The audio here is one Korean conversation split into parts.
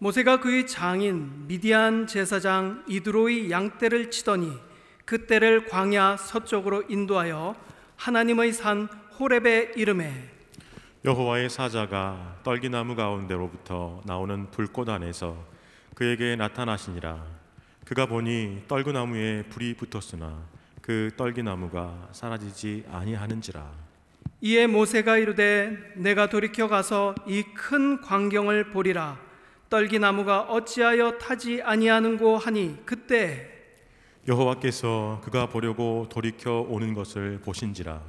모세가 그의 장인 미디안 제사장 이드로의 양떼를 치더니 그 떼를 광야 서쪽으로 인도하여 하나님의 산 호렙에 이르매 여호와의 사자가 떨기나무 가운데로부터 나오는 불꽃 안에서 그에게 나타나시니라. 그가 보니 떨기나무에 불이 붙었으나 그 떨기나무가 사라지지 아니하는지라. 이에 모세가 이르되 내가 돌이켜 가서 이 큰 광경을 보리라. 떨기나무가 어찌하여 타지 아니하는고 하니 그때 여호와께서 그가 보려고 돌이켜 오는 것을 보신지라.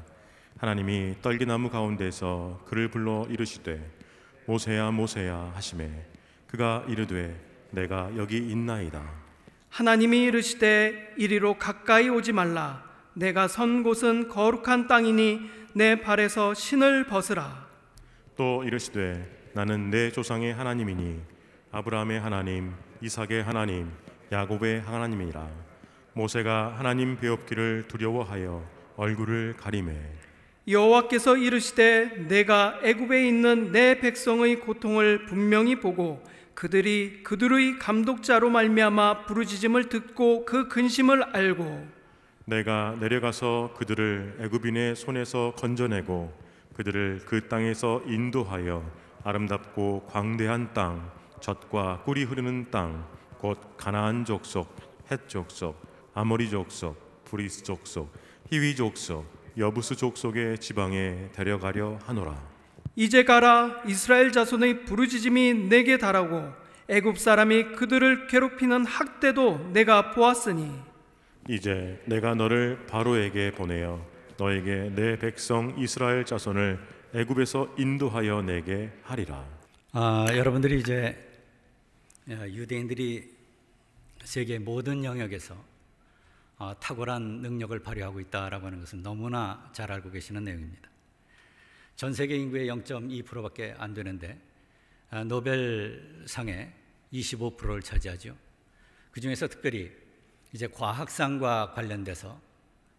하나님이 떨기나무 가운데서 그를 불러 이르시되 모세야 모세야 하시매 그가 이르되 내가 여기 있나이다. 하나님이 이르시되 이리로 가까이 오지 말라. 내가 선 곳은 거룩한 땅이니 내 발에서 신을 벗으라. 또 이르시되 나는 내 조상의 하나님이니 아브라함의 하나님, 이삭의 하나님, 야곱의 하나님이라. 모세가 하나님 배웁기를 두려워하여 얼굴을 가리매 여호와께서 이르시되 내가 애굽에 있는 내 백성의 고통을 분명히 보고 그들이 그들의 감독자로 말미암아 부르짖음을 듣고 그 근심을 알고 내가 내려가서 그들을 애굽인의 손에서 건져내고 그들을 그 땅에서 인도하여 아름답고 광대한 땅, 젖과 꿀이 흐르는 땅, 곧 가나안 족속, 헷 족속, 아모리 족속, 브리스 족속, 히위 족속, 여부스 족속의 지방에 데려가려 하노라. 이제 가라. 이스라엘 자손의 부르짖음이 내게 달하고 애굽 사람이 그들을 괴롭히는 학대도 내가 보았으니 이제 내가 너를 바로에게 보내어 너에게 내 백성 이스라엘 자손을 애굽에서 인도하여 내게 하리라. 여러분들이 이제 유대인들이 세계 모든 영역에서 탁월한 능력을 발휘하고 있다라고 하는 것은 너무나 잘 알고 계시는 내용입니다. 전 세계 인구의 0.2%밖에 안 되는데 노벨상의 25%를 차지하죠. 그 중에서 특별히 이제 과학상과 관련돼서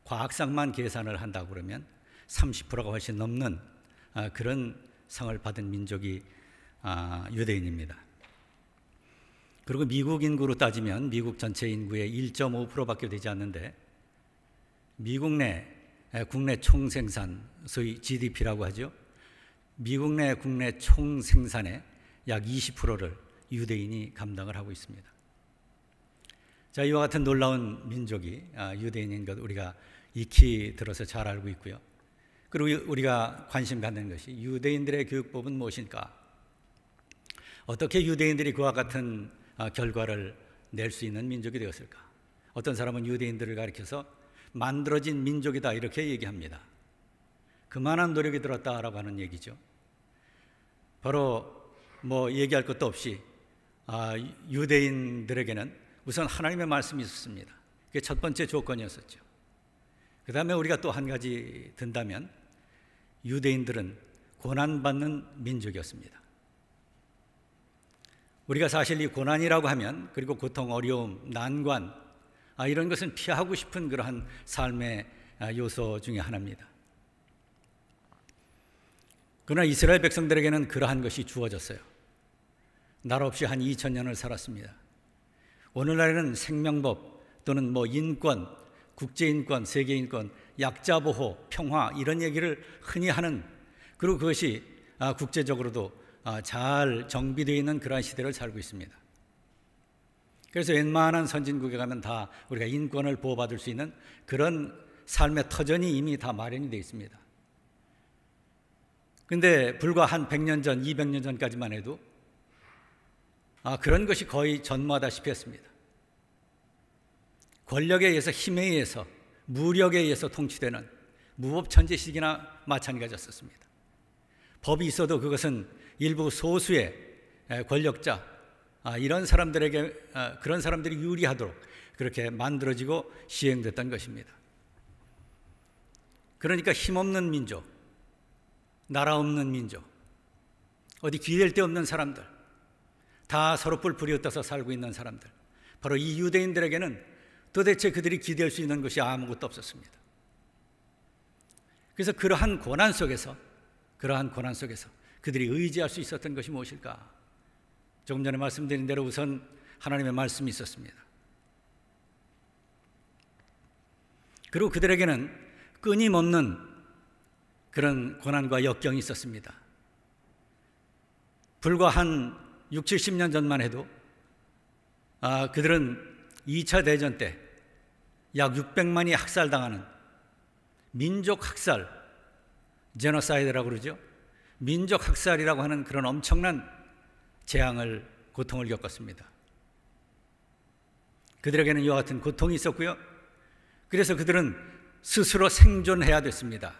과학상만 계산을 한다고 그러면 30%가 훨씬 넘는 그런 상을 받은 민족이 유대인입니다. 그리고 미국 인구로 따지면 미국 전체 인구의 1.5%밖에 되지 않는데 미국 내 국내 총생산, 소위 GDP라고 하죠. 미국 내 국내 총생산의 약 20%를 유대인이 감당을 하고 있습니다. 자, 이와 같은 놀라운 민족이 유대인인 것 우리가 익히 들어서 잘 알고 있고요. 그리고 우리가 관심 갖는 것이 유대인들의 교육법은 무엇일까? 어떻게 유대인들이 그와 같은 결과를 낼 수 있는 민족이 되었을까? 어떤 사람은 유대인들을 가리켜서 만들어진 민족이다 이렇게 얘기합니다. 그만한 노력이 들었다라고 하는 얘기죠. 바로 얘기할 것도 없이 유대인들에게는 우선 하나님의 말씀이 있었습니다. 그게 첫 번째 조건이었었죠. 그 다음에 우리가 또 한 가지 든다면 유대인들은 고난받는 민족이었습니다. 우리가 사실 이 고난이라고 하면 그리고 고통, 어려움, 난관 이런 것은 피하고 싶은 그러한 삶의 요소 중에 하나입니다. 그러나 이스라엘 백성들에게는 그러한 것이 주어졌어요. 나라 없이 한 2000년을 살았습니다. 오늘날에는 생명법 또는 인권, 국제인권, 세계인권, 약자보호, 평화 이런 얘기를 흔히 하는 그리고 그것이 국제적으로도 잘 정비되어 있는 그러한 시대를 살고 있습니다. 그래서 웬만한 선진국에 가면 다 우리가 인권을 보호받을 수 있는 그런 삶의 터전이 이미 다 마련이 되어 있습니다. 그런데 불과 한 100년 전, 200년 전까지만 해도 그런 것이 거의 전무하다시피 했습니다. 권력에 의해서, 힘에 의해서, 무력에 의해서 통치되는 무법천지식이나 마찬가지였습니다. 법이 있어도 그것은 일부 소수의 권력자, 이런 사람들에게, 그런 사람들이 유리하도록 그렇게 만들어지고 시행됐던 것입니다. 그러니까 힘없는 민족, 나라 없는 민족, 어디 기댈 데 없는 사람들, 다 서로 뿔뿔이 흩어서 살고 있는 사람들, 바로 이 유대인들에게는 도대체 그들이 기댈 수 있는 것이 아무것도 없었습니다. 그래서 그러한 고난 속에서 그들이 의지할 수 있었던 것이 무엇일까? 조금 전에 말씀드린 대로 우선 하나님의 말씀이 있었습니다. 그리고 그들에게는 끊임없는 그런 고난과 역경이 있었습니다. 불과 한 60, 70년 전만 해도 그들은 2차 대전 때 약 600만이 학살당하는 민족 학살, 제노사이드라고 그러죠. 민족 학살이라고 하는 그런 엄청난 재앙을, 고통을 겪었습니다. 그들에게는 이와 같은 고통이 있었고요. 그래서 그들은 스스로 생존해야 됐습니다.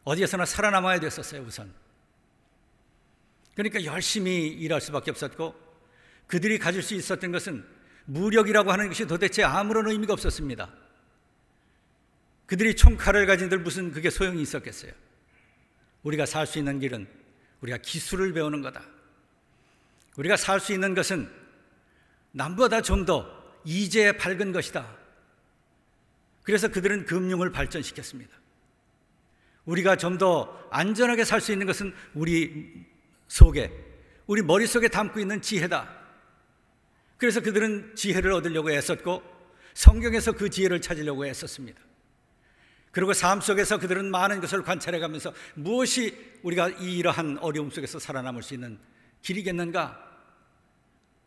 어디에서나 살아남아야 됐었어요, 우선. 그러니까 열심히 일할 수밖에 없었고, 그들이 가질 수 있었던 것은 무력이라고 하는 것이 도대체 아무런 의미가 없었습니다. 그들이 총칼을 가진들 무슨 그게 소용이 있었겠어요? 우리가 살 수 있는 길은 우리가 기술을 배우는 거다. 우리가 살 수 있는 것은 남보다 좀 더 이제에 밝은 것이다. 그래서 그들은 금융을 발전시켰습니다. 우리가 좀 더 안전하게 살 수 있는 것은 우리 속에, 우리 머릿속에 담고 있는 지혜다. 그래서 그들은 지혜를 얻으려고 애썼고 성경에서 그 지혜를 찾으려고 애썼습니다. 그리고 삶 속에서 그들은 많은 것을 관찰해가면서 무엇이 우리가 이러한 어려움 속에서 살아남을 수 있는 길이겠는가,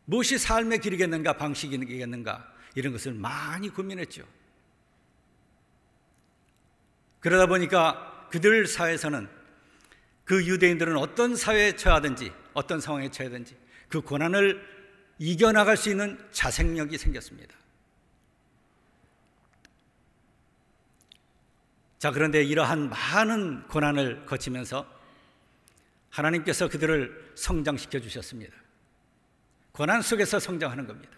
무엇이 삶의 길이겠는가, 방식이겠는가, 이런 것을 많이 고민했죠. 그러다 보니까 그들 사회에서는 그 유대인들은 어떤 사회에 처하든지 어떤 상황에 처하든지 그 고난을 이겨나갈 수 있는 자생력이 생겼습니다. 자, 그런데 이러한 많은 고난을 거치면서 하나님께서 그들을 성장시켜 주셨습니다. 고난 속에서 성장하는 겁니다.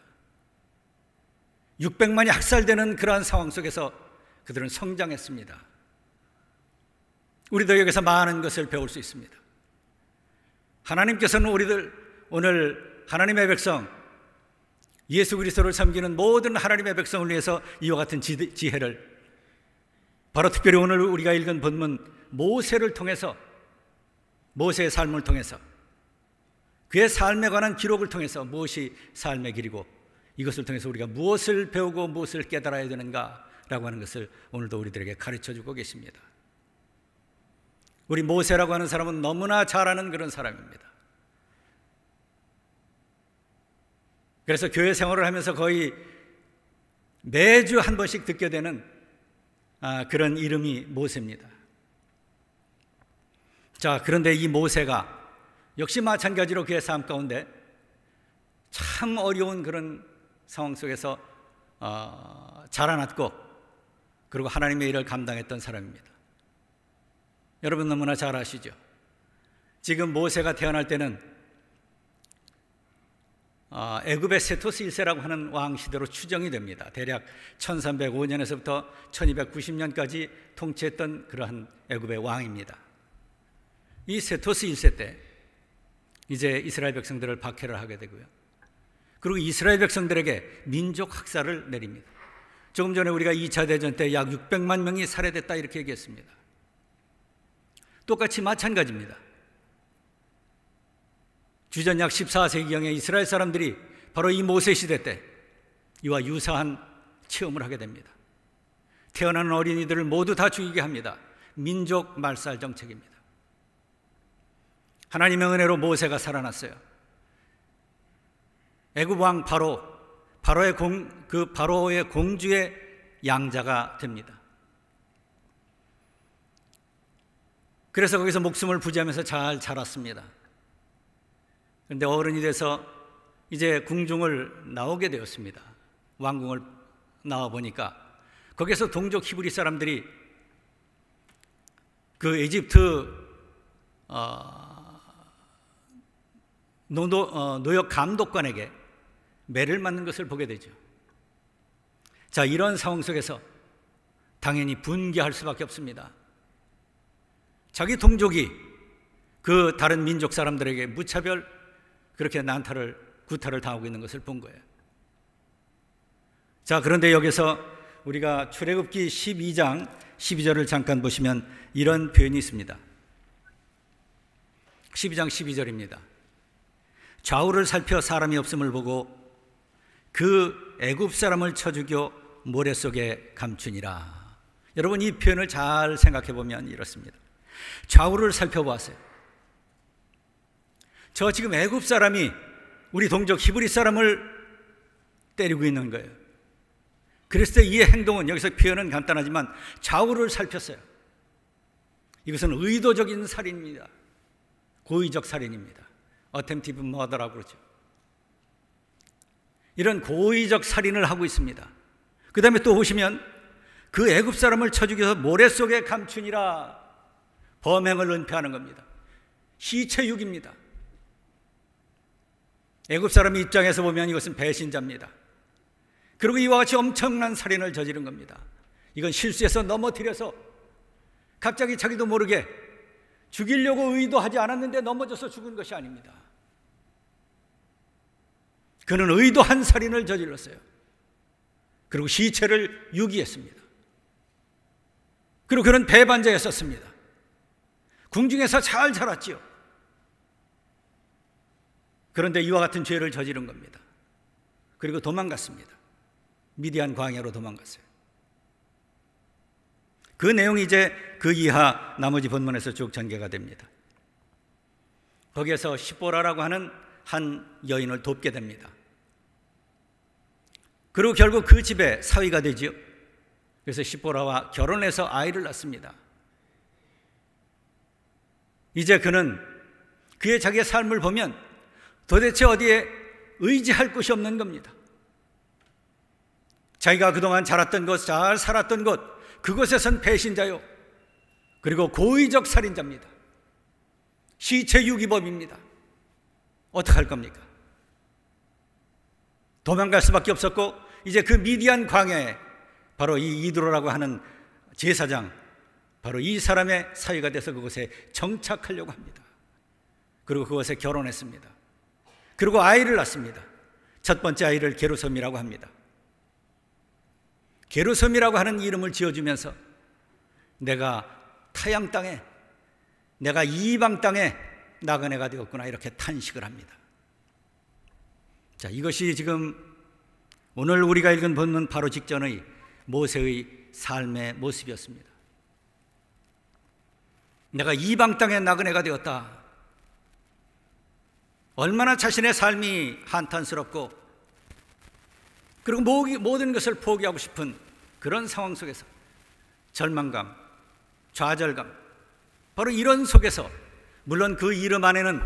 600만이 학살되는 그러한 상황 속에서 그들은 성장했습니다. 우리도 여기서 많은 것을 배울 수 있습니다. 하나님께서는 우리들 오늘 하나님의 백성, 예수 그리스도를 섬기는 모든 하나님의 백성을 위해서 이와 같은 지혜를, 바로 특별히 오늘 우리가 읽은 본문 모세를 통해서, 모세의 삶을 통해서, 그의 삶에 관한 기록을 통해서 무엇이 삶의 길이고 이것을 통해서 우리가 무엇을 배우고 무엇을 깨달아야 되는가라고 하는 것을 오늘도 우리들에게 가르쳐주고 계십니다. 우리 모세라고 하는 사람은 너무나 잘 아는 그런 사람입니다. 그래서 교회 생활을 하면서 거의 매주 한 번씩 듣게 되는 그런 이름이 모세입니다. 자, 그런데 이 모세가 역시 마찬가지로 그의 삶 가운데 참 어려운 그런 상황 속에서 자라났고, 그리고 하나님의 일을 감당했던 사람입니다. 여러분 너무나 잘 아시죠? 지금 모세가 태어날 때는 애굽의 세토스 1세라고 하는 왕 시대로 추정이 됩니다. 대략 1305년에서부터 1290년까지 통치했던 그러한 애굽의 왕입니다. 이 세토스 1세 때 이제 이스라엘 백성들을 박해를 하게 되고요. 그리고 이스라엘 백성들에게 민족 학살을 내립니다. 조금 전에 우리가 2차 대전 때 약 600만 명이 살해됐다 이렇게 얘기했습니다. 똑같이 마찬가지입니다. 주전 약 14세기경에 이스라엘 사람들이 바로 이 모세 시대 때 이와 유사한 체험을 하게 됩니다. 태어나는 어린이들을 모두 다 죽이게 합니다. 민족 말살 정책입니다. 하나님의 은혜로 모세가 살아났어요. 애굽 왕 바로의 공주의 양자가 됩니다. 그래서 거기서 목숨을 부지하면서 잘 자랐습니다. 그런데 어른이 돼서 이제 궁중을 나오게 되었습니다. 왕궁을 나와 보니까 거기서 동족 히브리 사람들이 그 이집트 노역 감독관에게 매를 맞는 것을 보게 되죠. 자, 이런 상황 속에서 당연히 분개할 수밖에 없습니다. 자기 동족이 그 다른 민족 사람들에게 무차별 그렇게 구타를 당하고 있는 것을 본 거예요. 자, 그런데 여기서 우리가 출애굽기 12장 12절을 잠깐 보시면 이런 표현이 있습니다. 12장 12절입니다. 좌우를 살펴 사람이 없음을 보고 그 애굽 사람을 쳐 죽여 모래 속에 감추니라. 여러분, 이 표현을 잘 생각해 보면 이렇습니다. 좌우를 살펴보았어요. 저 지금 애굽 사람이 우리 동족 히브리 사람을 때리고 있는 거예요. 그랬을 때 이 행동은, 여기서 표현은 간단하지만 좌우를 살폈어요. 이것은 의도적인 살인입니다. 고의적 살인입니다. Attempted murder라고 그러죠. 이런 고의적 살인을 하고 있습니다. 그 다음에 또 보시면 그 애굽 사람을 쳐 죽여서 모래 속에 감추니라. 범행을 은폐하는 겁니다. 시체육입니다. 애굽 사람의 입장에서 보면 이것은 배신자입니다. 그리고 이와 같이 엄청난 살인을 저지른 겁니다. 이건 실수해서 넘어뜨려서 갑자기 자기도 모르게 죽이려고 의도하지 않았는데 넘어져서 죽은 것이 아닙니다. 그는 의도한 살인을 저질렀어요. 그리고 시체를 유기했습니다. 그리고 그는 배반자였었습니다. 궁중에서 잘 자랐지요. 그런데 이와 같은 죄를 저지른 겁니다. 그리고 도망갔습니다. 미디안 광야로 도망갔어요. 그 내용이 이제 그 이하 나머지 본문에서 쭉 전개가 됩니다. 거기에서 시보라라고 하는 한 여인을 돕게 됩니다. 그리고 결국 그 집에 사위가 되지요. 그래서 시보라와 결혼해서 아이를 낳습니다. 이제 그는 그의 자기의 삶을 보면 도대체 어디에 의지할 곳이 없는 겁니다. 자기가 그동안 자랐던 곳, 잘 살았던 곳, 그곳에선 배신자요, 그리고 고의적 살인자입니다. 시체 유기범입니다. 어떡할 겁니까? 도망갈 수밖에 없었고, 이제 그 미디안 광야에 바로 이 이드로라고 하는 제사장, 바로 이 사람의 사위가 돼서 그곳에 정착하려고 합니다. 그리고 그곳에 결혼했습니다. 그리고 아이를 낳습니다. 첫 번째 아이를 게르솜이라고 합니다. 게르솜이라고 하는 이름을 지어주면서 내가 타양 땅에, 내가 이방 땅에 나그네가 되었구나, 이렇게 탄식을 합니다. 자, 이것이 지금 오늘 우리가 읽은 본문 바로 직전의 모세의 삶의 모습이었습니다. 내가 이방 땅에 나그네가 되었다. 얼마나 자신의 삶이 한탄스럽고, 그리고 모든 것을 포기하고 싶은 그런 상황 속에서 절망감, 좌절감, 바로 이런 속에서, 물론 그 이름 안에는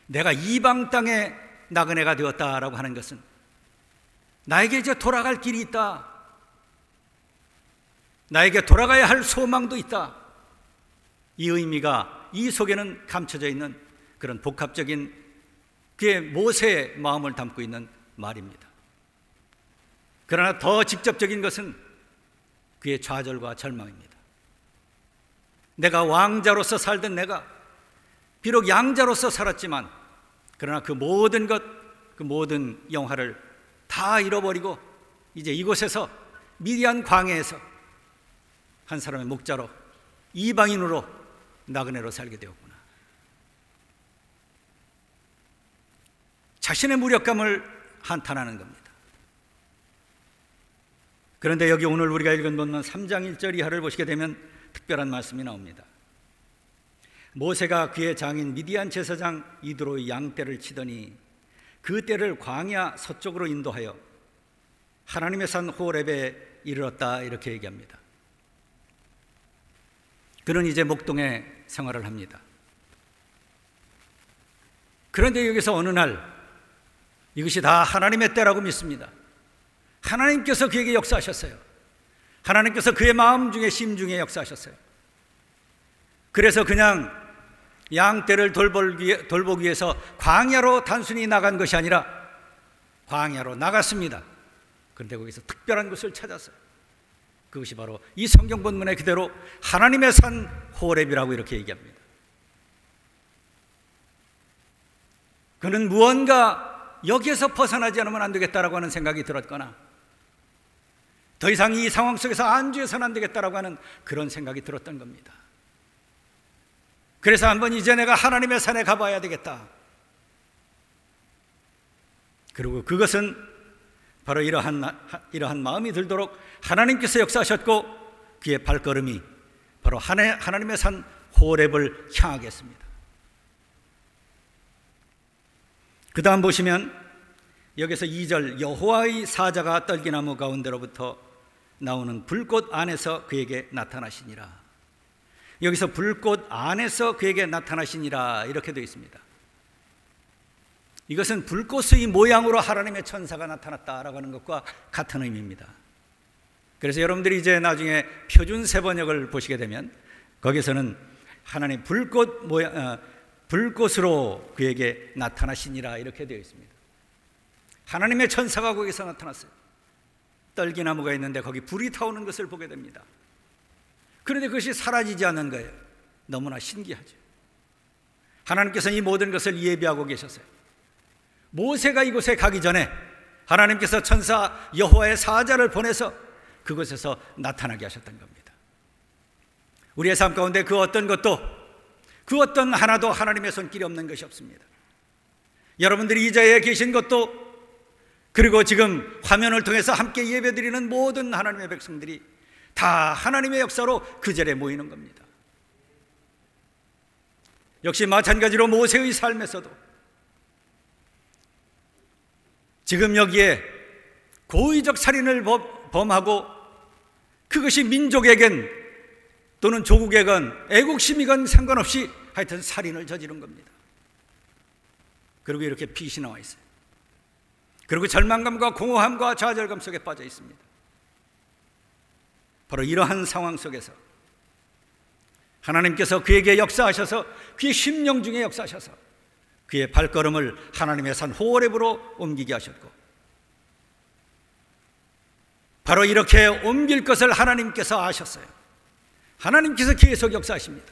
내가 이방 땅에 나그네가 되었다라고 하는 것은 나에게 이제 돌아갈 길이 있다, 나에게 돌아가야 할 소망도 있다, 이 의미가 이 속에는 감춰져 있는 그런 복합적인 그의 모세의 마음을 담고 있는 말입니다. 그러나 더 직접적인 것은 그의 좌절과 절망입니다. 내가 왕자로서 살던 내가 비록 양자로서 살았지만, 그러나 그 모든 것, 그 모든 영화를 다 잃어버리고 이제 이곳에서, 미디안 광야에서 한 사람의 목자로, 이방인으로 나그네로 살게 되었구나. 자신의 무력감을 한탄하는 겁니다. 그런데 여기 오늘 우리가 읽은 본문 3장 1절 이하를 보시게 되면 특별한 말씀이 나옵니다. 모세가 그의 장인 미디안 제사장 이드로의 양떼를 치더니 그 떼를 광야 서쪽으로 인도하여 하나님의 산 호렙에 이르렀다, 이렇게 얘기합니다. 그는 이제 목동에 생활을 합니다. 그런데 여기서 어느 날, 이것이 다 하나님의 때라고 믿습니다. 하나님께서 그에게 역사하셨어요. 하나님께서 그의 마음 중에, 심중에 역사하셨어요. 그래서 그냥 양떼를 돌보기 위해서 광야로 단순히 나간 것이 아니라 광야로 나갔습니다. 그런데 거기서 특별한 곳을 찾았어요. 그것이 바로 이 성경 본문에 그대로 하나님의 산 호렙이라고 이렇게 얘기합니다. 그는 무언가 여기에서 벗어나지 않으면 안 되겠다라고 하는 생각이 들었거나, 더 이상 이 상황 속에서 안주해서는 안 되겠다라고 하는 그런 생각이 들었던 겁니다. 그래서 한번 이제 내가 하나님의 산에 가봐야 되겠다. 그리고 그것은 바로 이러한 마음이 들도록 하나님께서 역사하셨고, 그의 발걸음이 바로 하나님의 산 호렙을 향하겠습니다. 그 다음 보시면 여기서 2절, 여호와의 사자가 떨기나무 가운데로부터 나오는 불꽃 안에서 그에게 나타나시니라. 여기서 불꽃 안에서 그에게 나타나시니라 이렇게 되어 있습니다. 이것은 불꽃의 모양으로 하나님의 천사가 나타났다라고 하는 것과 같은 의미입니다. 그래서 여러분들이 이제 나중에 표준 세번역을 보시게 되면 거기서는 하나님 불꽃으로 그에게 나타나시니라 이렇게 되어 있습니다. 하나님의 천사가 거기서 나타났어요. 떨기나무가 있는데 거기 불이 타오는 것을 보게 됩니다. 그런데 그것이 사라지지 않는 거예요. 너무나 신기하죠. 하나님께서 이 모든 것을 예비하고 계셨어요. 모세가 이곳에 가기 전에 하나님께서 천사 여호와의 사자를 보내서 그곳에서 나타나게 하셨던 겁니다. 우리의 삶 가운데 그 어떤 것도, 그 어떤 하나도 하나님의 손길이 없는 것이 없습니다. 여러분들이 이 자리에 계신 것도, 그리고 지금 화면을 통해서 함께 예배드리는 모든 하나님의 백성들이 다 하나님의 역사로 그 자리에 모이는 겁니다. 역시 마찬가지로 모세의 삶에서도 지금 여기에 고의적 살인을 범하고 그것이 민족에겐 또는 조국에건 애국심이건 상관없이 하여튼 살인을 저지른 겁니다. 그리고 이렇게 핏이 나와 있어요. 그리고 절망감과 공허함과 좌절감 속에 빠져 있습니다. 바로 이러한 상황 속에서 하나님께서 그에게 역사하셔서, 그의 심령 중에 역사하셔서 그의 발걸음을 하나님의 산 호렙으로 옮기게 하셨고, 바로 이렇게 옮길 것을 하나님께서 아셨어요. 하나님께서 계속 역사하십니다.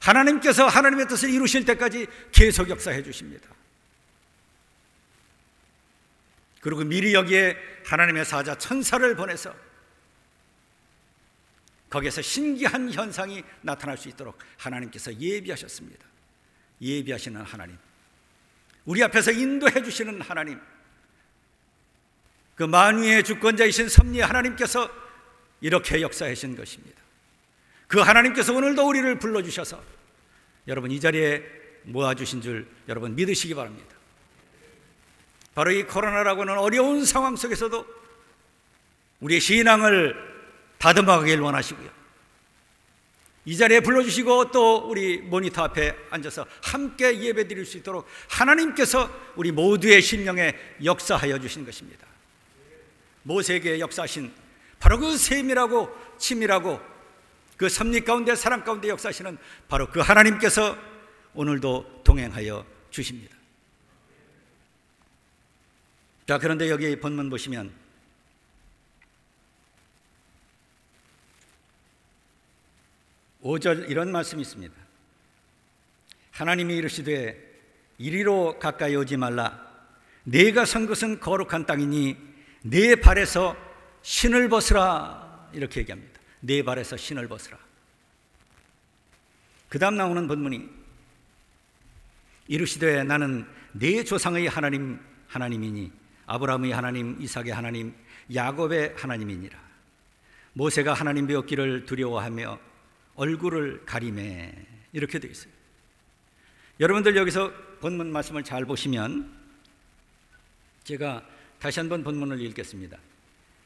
하나님께서 하나님의 뜻을 이루실 때까지 계속 역사해 주십니다. 그리고 미리 여기에 하나님의 사자 천사를 보내서 거기에서 신기한 현상이 나타날 수 있도록 하나님께서 예비하셨습니다. 예비하시는 하나님, 우리 앞에서 인도해 주시는 하나님, 그 만유의 주권자이신 섭리의 하나님께서 이렇게 역사해 주신 것입니다. 그 하나님께서 오늘도 우리를 불러주셔서 여러분 이 자리에 모아주신 줄 여러분 믿으시기 바랍니다. 바로 이 코로나라고 하는 어려운 상황 속에서도 우리의 신앙을 다듬어가길 원하시고요, 이 자리에 불러주시고 또 우리 모니터 앞에 앉아서 함께 예배드릴 수 있도록 하나님께서 우리 모두의 심령에 역사하여 주신 것입니다. 모세에게 역사하신 바로 그 세밀하고 치밀하고 그 섭리 가운데 사랑 가운데 역사하시는 바로 그 하나님께서 오늘도 동행하여 주십니다. 자, 그런데 여기 본문 보시면 5절 이런 말씀이 있습니다. 하나님이 이르시되 이리로 가까이 오지 말라. 네가 선 것은 거룩한 땅이니 네 발에서 신을 벗으라. 이렇게 얘기합니다. 네 발에서 신을 벗으라. 그 다음 나오는 본문이 이르시되 나는 네 조상의 하나님이니 아브라함의 하나님, 이삭의 하나님, 야곱의 하나님이니라. 모세가 하나님 배웠기를 두려워하며 얼굴을 가리매. 이렇게 되어 있어요. 여러분들 여기서 본문 말씀을 잘 보시면 제가 다시 한번 본문을 읽겠습니다.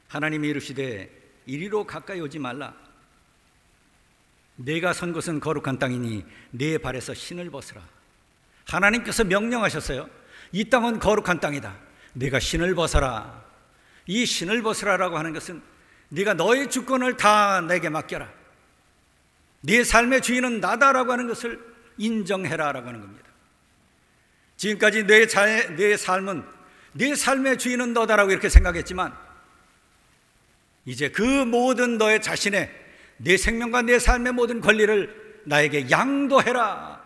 하나님이 이르시되 이리로 가까이 오지 말라. 내가 선 곳은 거룩한 땅이니 네 발에서 신을 벗으라. 하나님께서 명령하셨어요. 이 땅은 거룩한 땅이다. 네가 신을 벗어라. 이 신을 벗으라라고 하는 것은 네가 너의 주권을 다 내게 맡겨라. 네 삶의 주인은 나다라고 하는 것을 인정해라라고 하는 겁니다. 지금까지 내 삶은, 네 삶의 주인은 너다라고 이렇게 생각했지만 이제 그 모든 너의 자신의 내 생명과 내 삶의 모든 권리를 나에게 양도해라.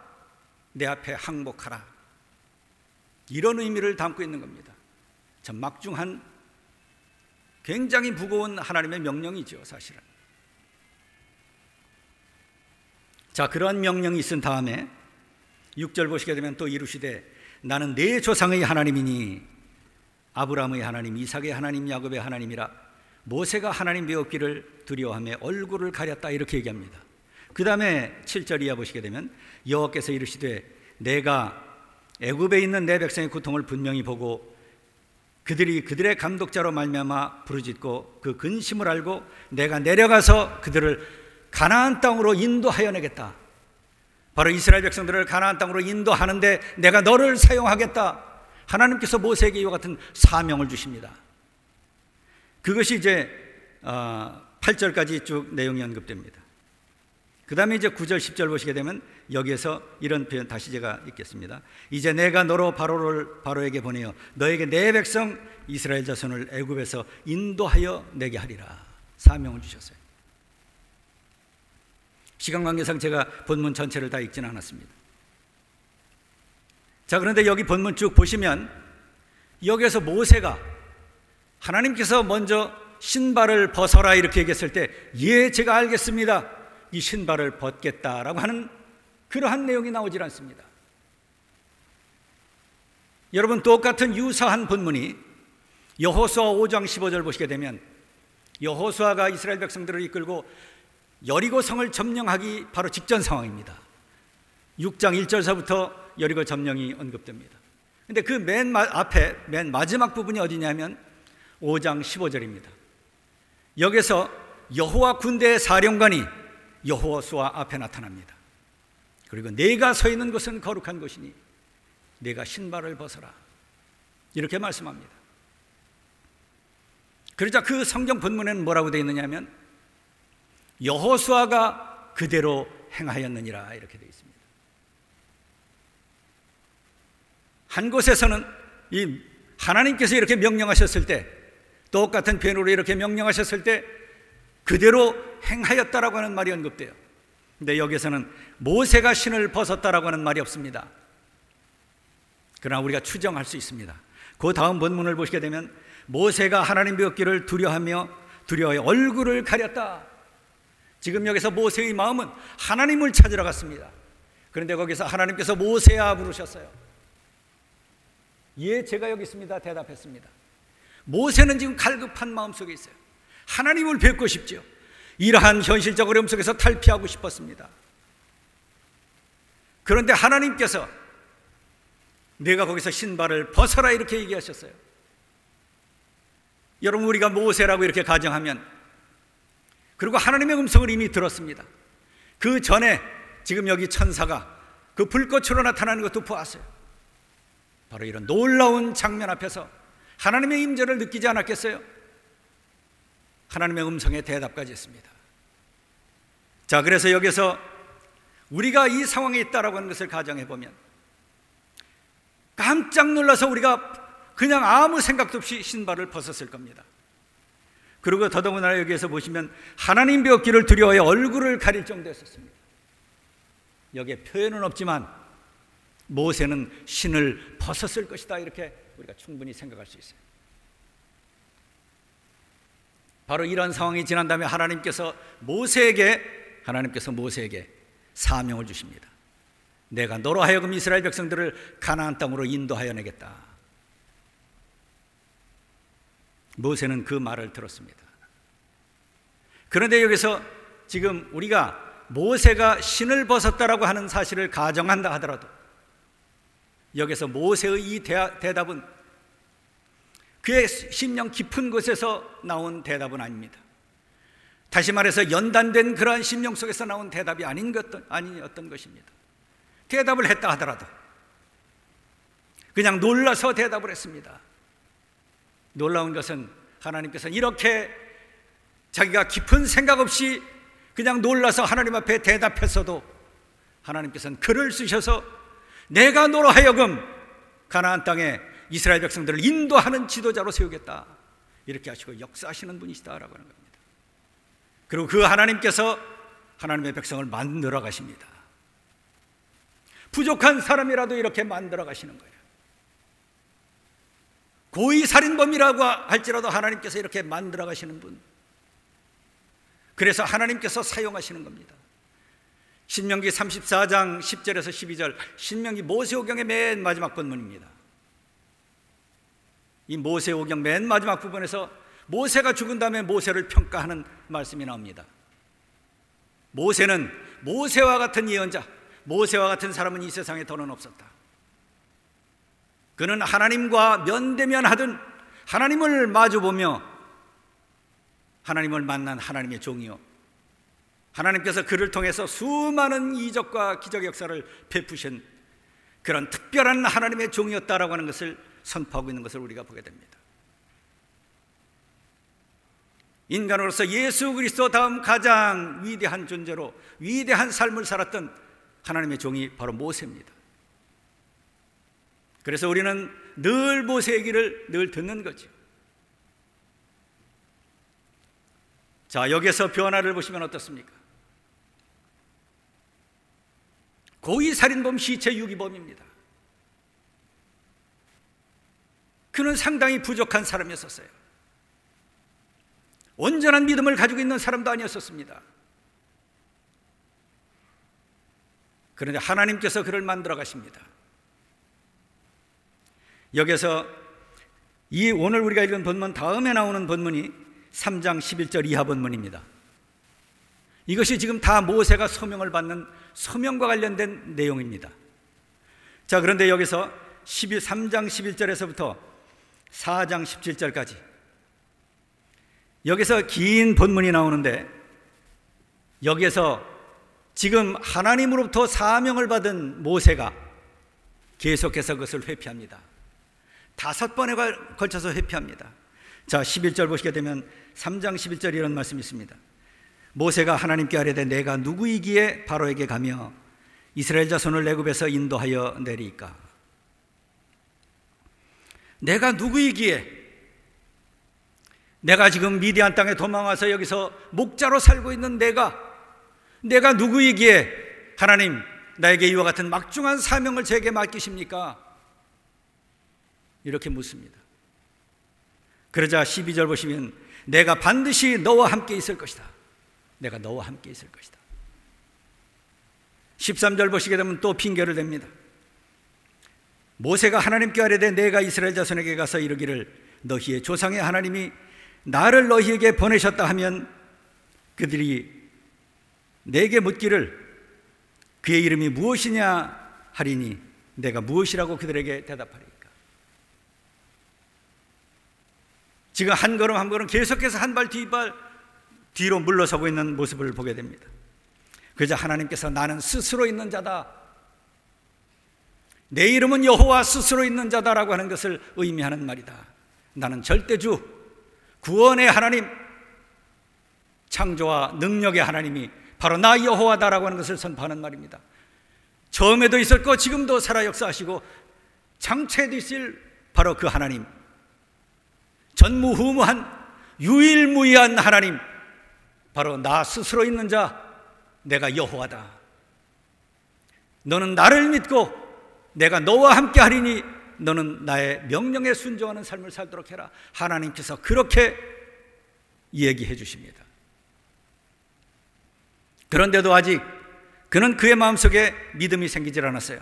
내 앞에 항복하라. 이런 의미를 담고 있는 겁니다. 참 막중한 굉장히 무거운 하나님의 명령이죠, 사실은. 자, 그러한 명령이 있은 다음에 6절 보시게 되면 또 이르시되 나는 네 조상의 하나님이니 아브라함의 하나님, 이삭의 하나님, 야곱의 하나님이라 모세가 하나님 배웠기를 두려워하며 얼굴을 가렸다 이렇게 얘기합니다. 그 다음에 7절 이하 보시게 되면 여호와께서 이르시되 내가 애굽에 있는 내 백성의 고통을 분명히 보고 그들이 그들의 감독자로 말미암아 부르짖고 그 근심을 알고 내가 내려가서 그들을 가나안 땅으로 인도하여 내겠다. 바로 이스라엘 백성들을 가나안 땅으로 인도하는데 내가 너를 사용하겠다. 하나님께서 모세에게 이와 같은 사명을 주십니다. 그것이 이제 8절까지 쭉 내용이 언급됩니다. 그 다음에 이제 9절 10절 보시게 되면 여기에서 이런 표현 다시 제가 읽겠습니다. 이제 내가 너로 바로에게 보내어 너에게 내 백성 이스라엘 자손을 애굽에서 인도하여 내게 하리라. 사명을 주셨어요. 시간 관계상 제가 본문 전체를 다 읽지는 않았습니다. 자, 그런데 여기 본문 쭉 보시면 여기에서 모세가 하나님께서 먼저 신발을 벗어라 이렇게 얘기했을 때 예, 제가 알겠습니다. 이 신발을 벗겠다라고 하는 그러한 내용이 나오질 않습니다. 여러분, 똑같은 유사한 본문이 여호수아 5장 15절 보시게 되면 여호수아가 이스라엘 백성들을 이끌고 여리고 성을 점령하기 바로 직전 상황입니다. 6장 1절서부터 여리고 점령이 언급됩니다. 근데 그 맨 마지막 부분이 어디냐면 5장 15절입니다. 여기서 여호와 군대의 사령관이 여호수아 앞에 나타납니다. 그리고 내가 서 있는 곳은 거룩한 곳이니 내가 신발을 벗어라 이렇게 말씀합니다. 그러자 그 성경 본문에는 뭐라고 되어 있느냐 하면 여호수아가 그대로 행하였느니라 이렇게 되어 있습니다. 한 곳에서는 이 하나님께서 이렇게 명령하셨을 때 똑같은 표현으로 이렇게 명령하셨을 때 그대로 행하였다라고 하는 말이 언급돼요. 근데 여기서는 모세가 신을 벗었다라고 하는 말이 없습니다. 그러나 우리가 추정할 수 있습니다. 그 다음 본문을 보시게 되면 모세가 하나님 배웠기를 두려워하여 얼굴을 가렸다. 지금 여기서 모세의 마음은 하나님을 찾으러 갔습니다. 그런데 거기서 하나님께서 모세야 부르셨어요. 예, 제가 여기 있습니다 대답했습니다. 모세는 지금 갈급한 마음속에 있어요. 하나님을 뵙고 싶죠. 이러한 현실적 어려움 속에서 탈피하고 싶었습니다. 그런데 하나님께서 내가 거기서 신발을 벗어라 이렇게 얘기하셨어요. 여러분, 우리가 모세라고 이렇게 가정하면, 그리고 하나님의 음성을 이미 들었습니다. 그 전에 지금 여기 천사가 그 불꽃으로 나타나는 것도 보았어요. 바로 이런 놀라운 장면 앞에서 하나님의 임재를 느끼지 않았겠어요? 하나님의 음성에 대답까지 했습니다. 자, 그래서 여기서 우리가 이 상황에 있다라고 하는 것을 가정해보면 깜짝 놀라서 우리가 그냥 아무 생각도 없이 신발을 벗었을 겁니다. 그리고 더더군다나 여기에서 보시면 하나님 배웠기를 두려워해 얼굴을 가릴 정도였었습니다. 여기에 표현은 없지만 모세는 신을 벗었을 것이다 이렇게 우리가 충분히 생각할 수 있어요. 바로 이런 상황이 지난 다음에 하나님께서 모세에게 사명을 주십니다. 내가 너로 하여금 이스라엘 백성들을 가나안 땅으로 인도하여 내겠다. 모세는 그 말을 들었습니다. 그런데 여기서 지금 우리가 모세가 신을 벗었다라고 하는 사실을 가정한다 하더라도 여기서 모세의 이 대답은 그의 심령 깊은 곳에서 나온 대답은 아닙니다. 다시 말해서 연단된 그러한 심령 속에서 나온 대답이 아니었던 것입니다. 대답을 했다 하더라도 그냥 놀라서 대답을 했습니다. 놀라운 것은 하나님께서는 이렇게 자기가 깊은 생각 없이 그냥 놀라서 하나님 앞에 대답했어도 하나님께서는 글을 쓰셔서 내가 너로 하여금 가나안 땅에 이스라엘 백성들을 인도하는 지도자로 세우겠다 이렇게 하시고 역사하시는 분이시다라고 하는 겁니다. 그리고 그 하나님께서 하나님의 백성을 만들어 가십니다. 부족한 사람이라도 이렇게 만들어 가시는 거예요. 고의 살인범이라고 할지라도 하나님께서 이렇게 만들어 가시는 분. 그래서 하나님께서 사용하시는 겁니다. 신명기 34장 10절에서 12절, 신명기 모세오경의 맨 마지막 본문입니다. 이 모세오경 맨 마지막 부분에서 모세가 죽은 다음에 모세를 평가하는 말씀이 나옵니다. 모세는 모세와 같은 예언자, 모세와 같은 사람은 이 세상에 더는 없었다. 그는 하나님과 면대면하던 하나님을 마주보며 하나님을 만난 하나님의 종이요, 하나님께서 그를 통해서 수많은 이적과 기적 역사를 베푸신 그런 특별한 하나님의 종이었다라고 하는 것을 선포하고 있는 것을 우리가 보게 됩니다. 인간으로서 예수 그리스도 다음 가장 위대한 존재로 위대한 삶을 살았던 하나님의 종이 바로 모세입니다. 그래서 우리는 늘 모세의 얘기를 늘 듣는 거죠. 자, 여기에서 변화를 보시면 어떻습니까? 고의살인범, 시체 유기범입니다. 그는 상당히 부족한 사람이었어요. 온전한 믿음을 가지고 있는 사람도 아니었습니다. 그런데 하나님께서 그를 만들어 가십니다. 여기서 이 오늘 우리가 읽은 본문 다음에 나오는 본문이 3장 11절 이하 본문입니다. 이것이 지금 다 모세가 소명을 받는 소명과 관련된 내용입니다. 자, 그런데 여기서 3장 11절에서부터 4장 17절까지 여기서 긴 본문이 나오는데, 여기에서 지금 하나님으로부터 사명을 받은 모세가 계속해서 그것을 회피합니다. 5번에 걸쳐서 회피합니다. 자, 11절 보시게 되면 3장 11절 이런 말씀이 있습니다. 모세가 하나님께 아뢰되 내가 누구이기에 바로에게 가며 이스라엘 자손을 애굽에서 인도하여 내리까? 내가 누구이기에, 내가 지금 미디안 땅에 도망와서 여기서 목자로 살고 있는 내가 누구이기에 하나님 나에게 이와 같은 막중한 사명을 제게 맡기십니까? 이렇게 묻습니다. 그러자 12절 보시면 내가 반드시 너와 함께 있을 것이다. 내가 너와 함께 있을 것이다. 13절 보시게 되면 또 핑계를 댑니다. 모세가 하나님께 아뢰되 내가 이스라엘 자손에게 가서 이르기를 너희의 조상의 하나님이 나를 너희에게 보내셨다 하면 그들이 내게 묻기를 그의 이름이 무엇이냐 하리니 내가 무엇이라고 그들에게 대답하리까? 지금 한 걸음 한 걸음 계속해서 한 발 뒷발 뒤로 물러서고 있는 모습을 보게 됩니다. 그러자 하나님께서 나는 스스로 있는 자다, 내 이름은 여호와 스스로 있는 자다라고 하는 것을 의미하는 말이다. 나는 절대주, 구원의 하나님, 창조와 능력의 하나님이 바로 나 여호와다라고 하는 것을 선포하는 말입니다. 처음에도 있었고 지금도 살아 역사하시고 장차에도 있을 바로 그 하나님, 전무후무한 유일무이한 하나님, 바로 나 스스로 있는 자, 내가 여호와다. 너는 나를 믿고 내가 너와 함께 하리니 너는 나의 명령에 순종하는 삶을 살도록 해라. 하나님께서 그렇게 얘기해 주십니다. 그런데도 아직 그는 그의 마음속에 믿음이 생기질 않았어요.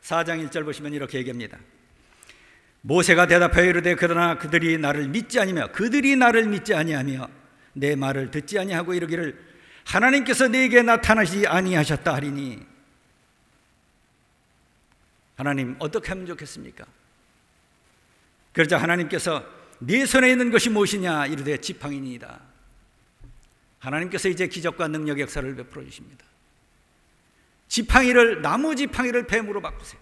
4장 1절 보시면 이렇게 얘기합니다. 모세가 대답하여 이르되 그러나 그들이 나를 믿지 아니하며 내 말을 듣지 아니하고 이르기를 하나님께서 네게 나타나시지 아니하셨다 하리니. 하나님 어떻게 하면 좋겠습니까? 그러자 하나님께서 네 손에 있는 것이 무엇이냐 이르되 지팡이니이다. 하나님께서 이제 기적과 능력 역사를 베풀어 주십니다. 나무 지팡이를 뱀으로 바꾸세요.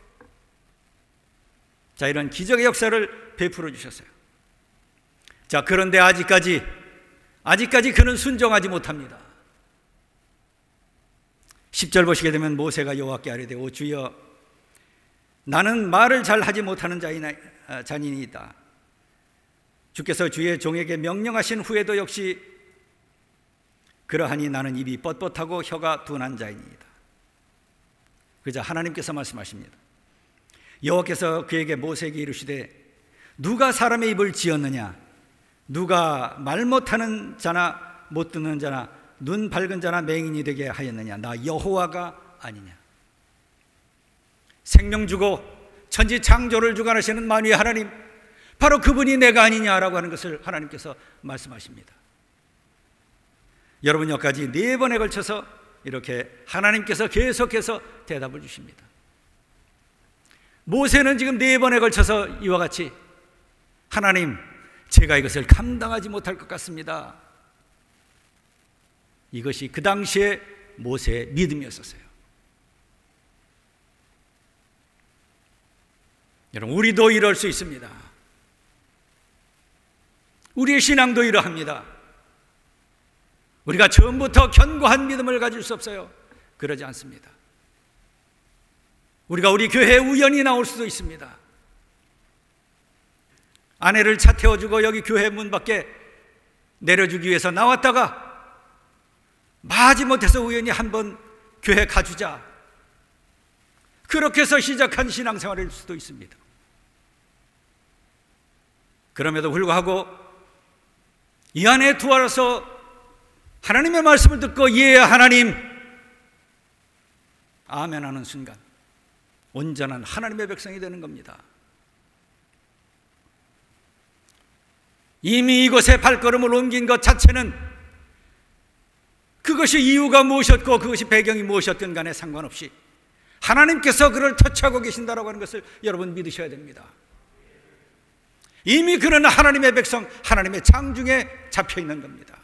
자, 이런 기적의 역사를 베풀어 주셨어요. 자, 그런데 아직까지 그는 순종하지 못합니다. 10절 보시게 되면 모세가 여호와께 아뢰되 오 주여, 나는 말을 잘 하지 못하는 자니이다. 주께서 주의 종에게 명령하신 후에도 역시 그러하니 나는 입이 뻣뻣하고 혀가 둔한 자이니이다. 그러자 하나님께서 말씀하십니다. 여호와께서 그에게 모세에게 이르시되 누가 사람의 입을 지었느냐? 누가 말 못하는 자나 못 듣는 자나 눈 밝은 자나 맹인이 되게 하였느냐? 나 여호와가 아니냐? 생명 주고 천지 창조를 주관하시는 만유의 하나님, 바로 그분이 내가 아니냐라고 하는 것을 하나님께서 말씀하십니다. 여러분, 여기까지 4번에 걸쳐서 이렇게 하나님께서 계속해서 대답을 주십니다. 모세는 지금 4번에 걸쳐서 이와 같이 하나님, 제가 이것을 감당하지 못할 것 같습니다. 이것이 그 당시에 모세의 믿음이었어요. 여러분, 우리도 이럴 수 있습니다. 우리의 신앙도 이러합니다. 우리가 처음부터 견고한 믿음을 가질 수 없어요. 그러지 않습니다. 우리가 우리 교회에 우연히 나올 수도 있습니다. 아내를 차 태워주고 여기 교회 문 밖에 내려주기 위해서 나왔다가 마지못해서 우연히 한번 교회 가주자, 그렇게 해서 시작한 신앙생활일 수도 있습니다. 그럼에도 불구하고 이 안에 들어와서 하나님의 말씀을 듣고 예 하나님 아멘 하는 순간 온전한 하나님의 백성이 되는 겁니다. 이미 이곳에 발걸음을 옮긴 것 자체는 그것이 이유가 무엇이었고 그것이 배경이 무엇이었든 간에 상관없이 하나님께서 그를 터치하고 계신다라고 하는 것을 여러분 믿으셔야 됩니다. 이미 그는 하나님의 백성, 하나님의 장중에 잡혀 있는 겁니다.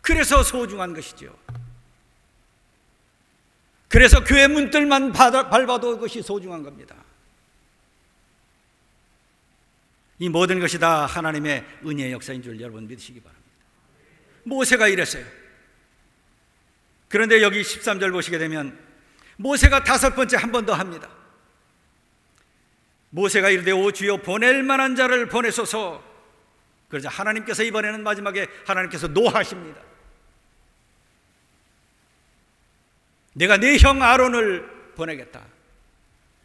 그래서 소중한 것이죠. 그래서 교회 문들만 밟아도 그것이 소중한 겁니다. 이 모든 것이 다 하나님의 은혜의 역사인 줄 여러분 믿으시기 바랍니다. 모세가 이랬어요. 그런데 여기 13절 보시게 되면 모세가 5번째 한 번 더 합니다. 모세가 이르되 오 주여 보낼 만한 자를 보내소서. 그러자 하나님께서 이번에는 마지막에 하나님께서 노하십니다. 내가 내 형 아론을 보내겠다.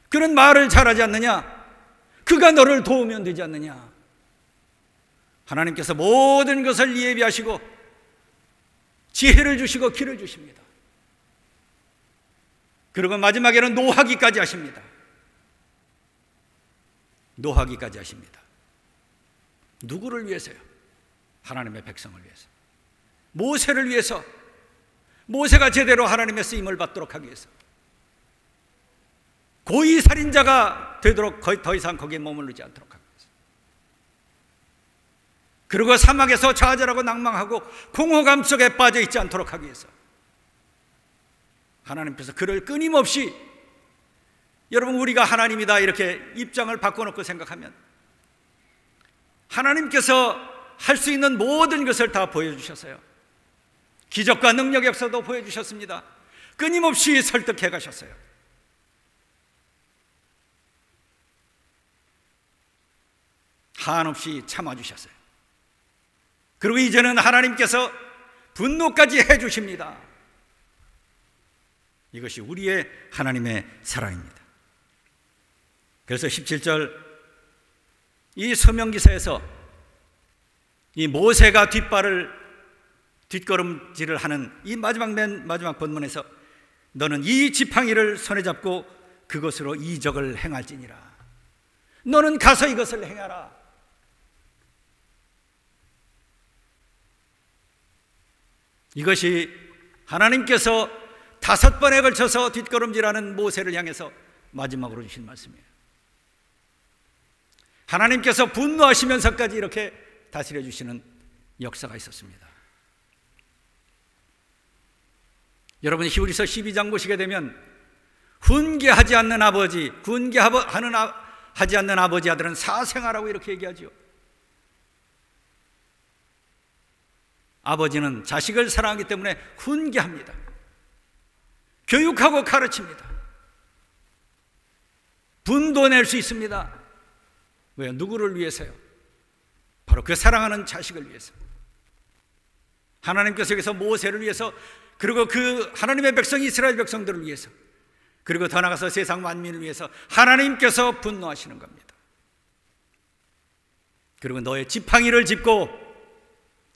그는 말을 잘하지 않느냐? 그가 너를 도우면 되지 않느냐? 하나님께서 모든 것을 예비하시고 지혜를 주시고 길을 주십니다. 그리고 마지막에는 노하기까지 하십니다. 노하기까지 하십니다. 누구를 위해서요? 하나님의 백성을 위해서. 모세를 위해서. 모세가 제대로 하나님의 쓰임을 받도록 하기 위해서. 고의 살인자가 되도록 더 이상 거기에 머무르지 않도록 하기 위해서. 그리고 사막에서 좌절하고 낭망하고 공허감 속에 빠져 있지 않도록 하기 위해서. 하나님께서 그를 끊임없이, 여러분 우리가 하나님이다 이렇게 입장을 바꿔놓고 생각하면 하나님께서 할 수 있는 모든 것을 다 보여주셨어요. 기적과 능력 역사도 보여주셨습니다. 끊임없이 설득해 가셨어요. 한없이 참아주셨어요. 그리고 이제는 하나님께서 분노까지 해주십니다. 이것이 우리의 하나님의 사랑입니다. 그래서 17절 이 서명기사에서 이 모세가 뒷걸음질을 하는 이 맨 마지막 본문에서 너는 이 지팡이를 손에 잡고 그것으로 이적을 행할지니라. 너는 가서 이것을 행하라. 이것이 하나님께서 5번에 걸쳐서 뒷걸음질하는 모세를 향해서 마지막으로 주신 말씀이에요. 하나님께서 분노하시면서까지 이렇게 다스려 주시는 역사가 있었습니다. 여러분 히브리서 12장 보시게 되면 훈계하지 않는 아버지, 하지 않는 아버지 아들은 사생아라고 이렇게 얘기하죠. 아버지는 자식을 사랑하기 때문에 훈계합니다. 교육하고 가르칩니다. 분도 낼 수 있습니다. 왜요? 누구를 위해서요? 바로 그 사랑하는 자식을 위해서. 하나님께서 여기서 모세를 위해서, 그리고 그 하나님의 백성 이스라엘 백성들을 위해서, 그리고 더 나아가서 세상 만민을 위해서 하나님께서 분노하시는 겁니다. 그리고 너의 지팡이를 짚고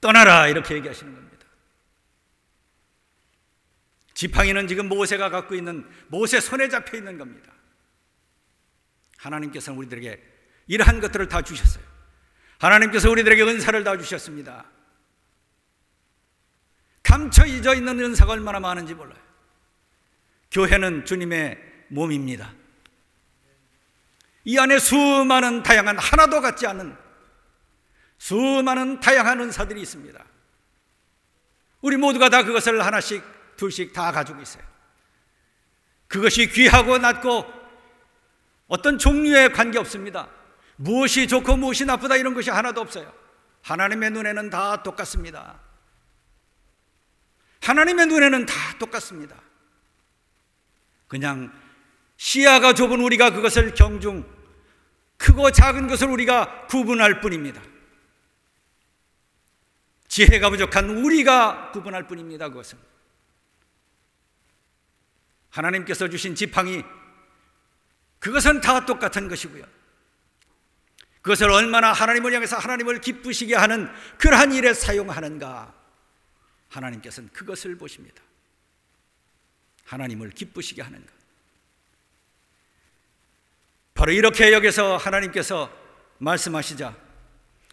떠나라 이렇게 얘기하시는 겁니다. 지팡이는 지금 모세가 갖고 있는, 모세 손에 잡혀 있는 겁니다. 하나님께서는 우리들에게 이러한 것들을 다 주셨어요. 하나님께서 우리들에게 은사를 다 주셨습니다. 감춰 잊어 있는 은사가 얼마나 많은지 몰라요. 교회는 주님의 몸입니다. 이 안에 수많은 다양한, 하나도 같지 않은 수많은 다양한 은사들이 있습니다. 우리 모두가 다 그것을 하나씩 둘씩 다 가지고 있어요. 그것이 귀하고 낮고 어떤 종류에 관계없습니다. 무엇이 좋고 무엇이 나쁘다 이런 것이 하나도 없어요. 하나님의 눈에는 다 똑같습니다. 하나님의 눈에는 다 똑같습니다. 그냥 시야가 좁은 우리가 그것을 크고 작은 것을 우리가 구분할 뿐입니다. 지혜가 부족한 우리가 구분할 뿐입니다. 그것은 하나님께서 주신 지팡이, 그것은 다 똑같은 것이고요. 그것을 얼마나 하나님을 향해서 하나님을 기쁘시게 하는 그러한 일에 사용하는가, 하나님께서는 그것을 보십니다. 하나님을 기쁘시게 하는가. 바로 이렇게 여기서 하나님께서 말씀하시자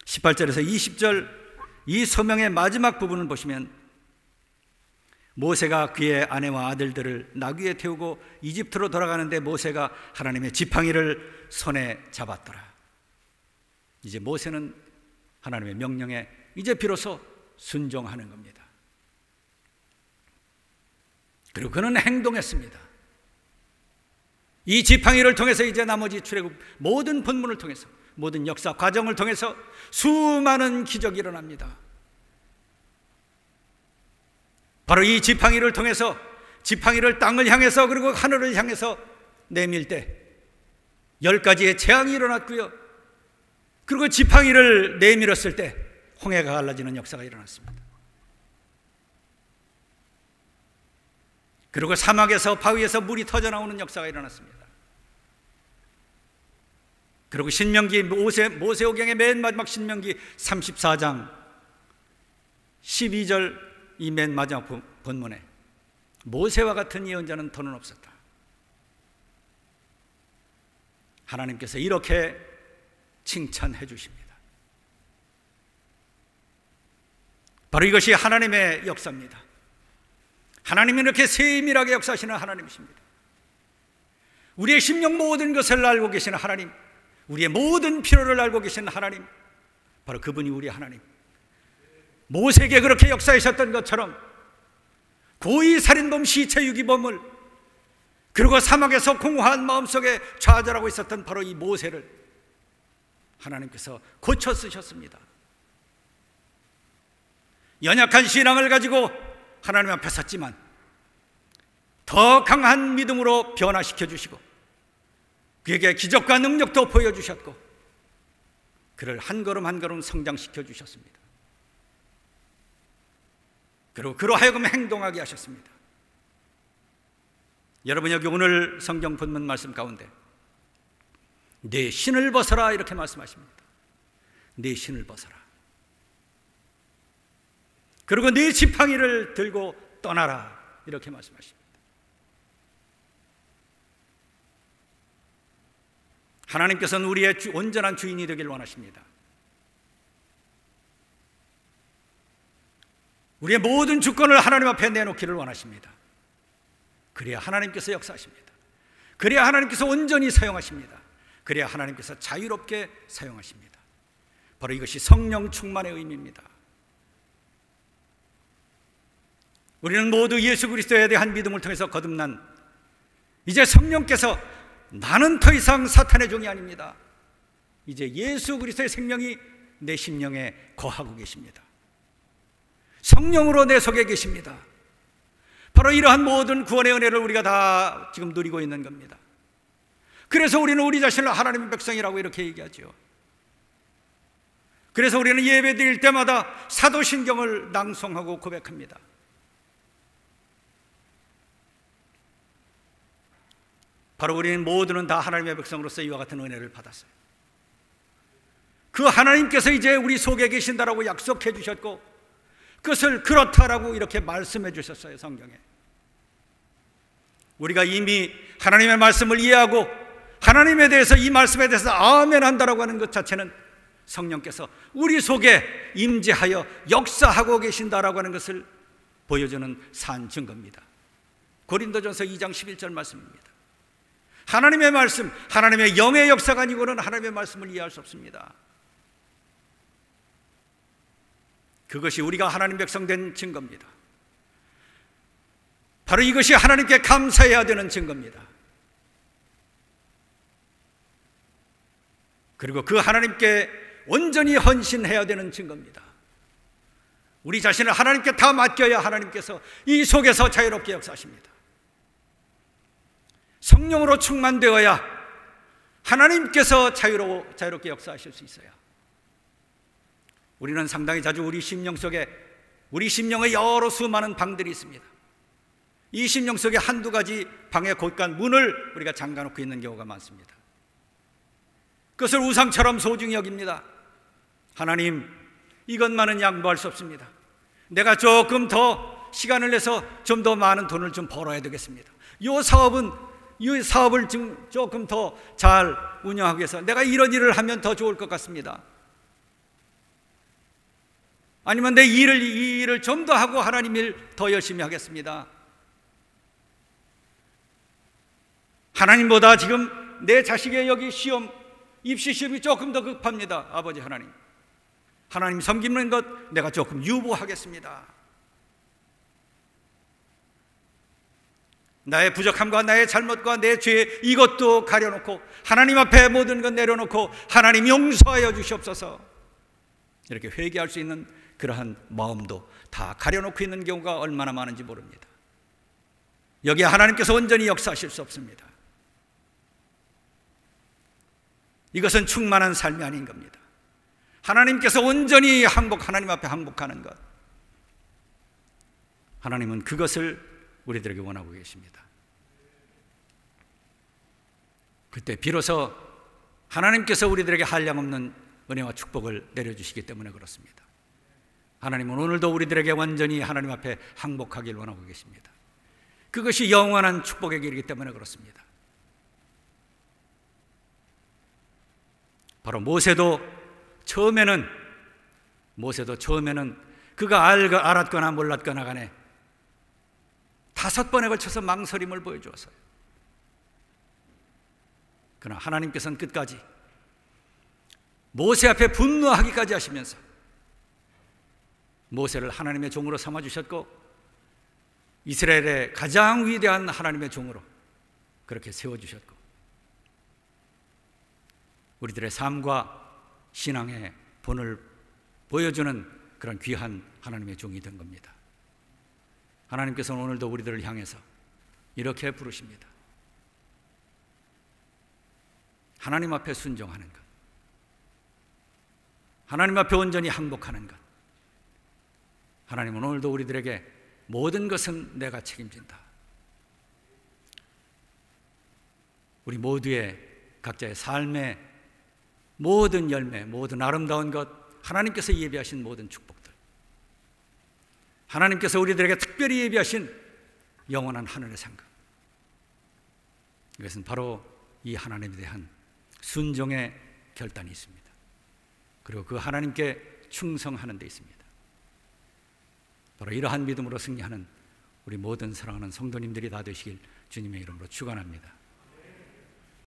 18절에서 20절 이 소명의 마지막 부분을 보시면, 모세가 그의 아내와 아들들을 나귀에 태우고 이집트로 돌아가는데 모세가 하나님의 지팡이를 손에 잡았더라. 이제 모세는 하나님의 명령에 이제 비로소 순종하는 겁니다. 그리고 그는 행동했습니다. 이 지팡이를 통해서 이제 나머지 출애굽 모든 본문을 통해서, 모든 역사 과정을 통해서 수많은 기적이 일어납니다. 바로 이 지팡이를 통해서, 지팡이를 땅을 향해서 그리고 하늘을 향해서 내밀 때 10가지의 재앙이 일어났고요. 그리고 지팡이를 내밀었을 때 홍해가 갈라지는 역사가 일어났습니다. 그리고 사막에서, 바위에서 물이 터져나오는 역사가 일어났습니다. 그리고 신명기, 모세오경의 맨 마지막 신명기 34장 12절 이 맨 마지막 본문에 모세와 같은 예언자는 더는 없었다. 하나님께서 이렇게 칭찬해 주십니다. 바로 이것이 하나님의 역사입니다. 하나님이 이렇게 세밀하게 역사하시는 하나님이십니다. 우리의 심령 모든 것을 알고 계시는 하나님, 우리의 모든 필요를 알고 계시는 하나님, 바로 그분이 우리 하나님. 모세에게 그렇게 역사하셨던 것처럼 고의 살인범, 시체 유기범을, 그리고 사막에서 공허한 마음속에 좌절하고 있었던 바로 이 모세를 하나님께서 고쳐 쓰셨습니다. 연약한 신앙을 가지고 하나님 앞에 섰지만 더 강한 믿음으로 변화시켜 주시고 그에게 기적과 능력도 보여주셨고 그를 한 걸음 한 걸음 성장시켜 주셨습니다. 그리고 그로 하여금 행동하게 하셨습니다. 여러분, 여기 오늘 성경 본문 말씀 가운데 네 신을 벗어라 이렇게 말씀하십니다. 네 신을 벗어라. 그리고 네 지팡이를 들고 떠나라 이렇게 말씀하십니다. 하나님께서는 우리의 온전한 주인이 되길 원하십니다. 우리의 모든 주권을 하나님 앞에 내놓기를 원하십니다. 그래야 하나님께서 역사하십니다. 그래야 하나님께서 온전히 사용하십니다. 그래야 하나님께서 자유롭게 사용하십니다. 바로 이것이 성령 충만의 의미입니다. 우리는 모두 예수 그리스도에 대한 믿음을 통해서 거듭난 이제 성령께서 나는 더 이상 사탄의 종이 아닙니다. 이제 예수 그리스도의 생명이 내 심령에 거하고 계십니다. 성령으로 내 속에 계십니다. 바로 이러한 모든 구원의 은혜를 우리가 다 지금 누리고 있는 겁니다. 그래서 우리는 우리 자신을 하나님의 백성이라고 이렇게 얘기하죠. 그래서 우리는 예배 드릴 때마다 사도신경을 낭송하고 고백합니다. 바로 우리는 모두는 다 하나님의 백성으로서 이와 같은 은혜를 받았어요. 그 하나님께서 이제 우리 속에 계신다라고 약속해 주셨고 그것을 그렇다라고 이렇게 말씀해 주셨어요. 성경에 우리가 이미 하나님의 말씀을 이해하고 하나님에 대해서 이 말씀에 대해서 아멘 한다라고 하는 것 자체는 성령께서 우리 속에 임재하여 역사하고 계신다라고 하는 것을 보여주는 산 증거입니다. 고린도전서 2장 11절 말씀입니다. 하나님의 말씀, 하나님의 영의 역사가 아니고는 하나님의 말씀을 이해할 수 없습니다. 그것이 우리가 하나님 백성 된 증거입니다. 바로 이것이 하나님께 감사해야 되는 증거입니다. 그리고 그 하나님께 온전히 헌신해야 되는 증거입니다. 우리 자신을 하나님께 다 맡겨야 하나님께서 이 속에서 자유롭게 역사하십니다. 성령으로 충만되어야 하나님께서 자유롭게 역사하실 수 있어요. 우리는 상당히 자주 우리 심령 속에 우리 심령의 여러 수많은 방들이 있습니다. 이 심령 속에 한두 가지 방의 곳간 문을 우리가 잠가놓고 있는 경우가 많습니다. 그것을 우상처럼 소중히 여깁니다. 하나님, 이것만은 양보할 수 없습니다. 내가 조금 더 시간을 내서 좀 더 많은 돈을 좀 벌어야 되겠습니다. 이 사업을 조금 더 잘 운영하기 위해서 내가 이런 일을 하면 더 좋을 것 같습니다. 아니면 이 일을 좀 더 하고 하나님 일 더 열심히 하겠습니다. 하나님보다 지금 내 자식의 여기 입시 시험이 조금 더 급합니다. 아버지 하나님, 하나님 섬기는 것 내가 조금 유보하겠습니다. 나의 부족함과 나의 잘못과 내 죄 이것도 가려놓고 하나님 앞에 모든 것 내려놓고 하나님 용서하여 주시옵소서, 이렇게 회개할 수 있는 그러한 마음도 다 가려놓고 있는 경우가 얼마나 많은지 모릅니다. 여기에 하나님께서 온전히 역사하실 수 없습니다. 이것은 충만한 삶이 아닌 겁니다. 하나님께서 온전히 하나님 앞에 항복하는 것, 하나님은 그것을 우리들에게 원하고 계십니다. 그때 비로소 하나님께서 우리들에게 한량없는 은혜와 축복을 내려주시기 때문에 그렇습니다. 하나님은 오늘도 우리들에게 완전히 하나님 앞에 항복하길 원하고 계십니다. 그것이 영원한 축복의 길이기 때문에 그렇습니다. 바로 모세도 처음에는 그가 알았거나 몰랐거나 간에 5번에 걸쳐서 망설임을 보여주었어요. 그러나 하나님께서는 끝까지 모세 앞에 분노하기까지 하시면서 모세를 하나님의 종으로 삼아주셨고 이스라엘의 가장 위대한 하나님의 종으로 그렇게 세워주셨고 우리들의 삶과 신앙의 본을 보여주는 그런 귀한 하나님의 종이 된 겁니다. 하나님께서는 오늘도 우리들을 향해서 이렇게 부르십니다. 하나님 앞에 순종하는 것, 하나님 앞에 온전히 항복하는 것. 하나님은 오늘도 우리들에게 모든 것은 내가 책임진다. 우리 모두의 각자의 삶의 모든 열매, 모든 아름다운 것, 하나님께서 예비하신 모든 축복들, 하나님께서 우리들에게 특별히 예비하신 영원한 하늘의 상급, 이것은 바로 이 하나님에 대한 순종의 결단이 있습니다. 그리고 그 하나님께 충성하는 데 있습니다. 바로 이러한 믿음으로 승리하는 우리 모든 사랑하는 성도님들이 다 되시길 주님의 이름으로 축원합니다.